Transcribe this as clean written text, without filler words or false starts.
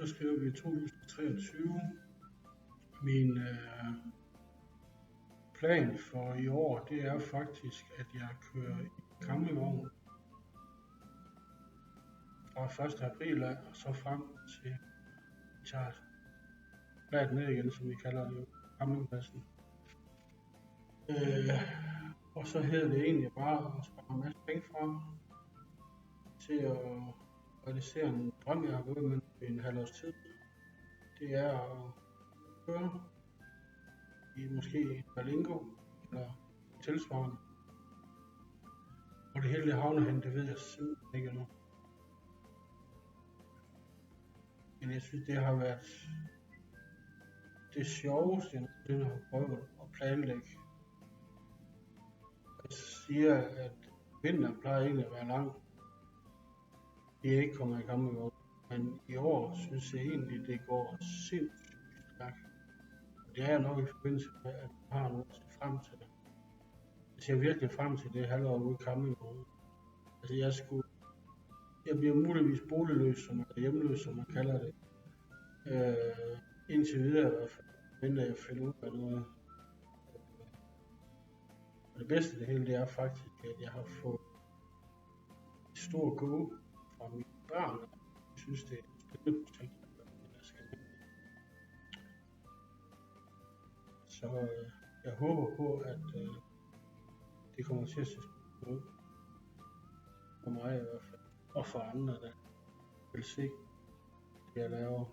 så skriver vi 2023. Min plan for i år, det er faktisk, at jeg kører i campingvogn fra 1. april af, og så frem til vi tager fladet ned igen, som vi kalder det, campingpladsen. Og så hedder det egentlig bare at spare en masse penge fra til at realisere en drøm, jeg har gået med i en halv års tid. Det er at køre i måske Berlingo eller tilsvarende. Og det hele det havner hen, det ved jeg simpelthen ikke endnu. Men jeg synes, det har været det sjoveste, jeg nogensinde har prøvet at planlægge. Jeg siger, at vinteren plejer egentlig at være lang. Det er ikke kommet i gang med år. Men i år synes jeg egentlig, det går sindssygt stærkt. Og det er nok i forbindelse med, at vi har noget at se frem til. Jeg ser virkelig frem til det halvår ude i campingvognen. Altså jeg bliver muligvis boligløs, eller hjemløs, som man kalder det. Indtil videre i hvert fald, mindre jeg finder ud af noget. Og det bedste af det hele, det er faktisk, at jeg har fået et stort go fra mine børn. Jeg synes, det er et spændende projekt, jeg skal med. Så jeg håber på, at det kommer til at se spændende ud. For mig i hvert fald. Og for andre, der vil se det, jeg laver.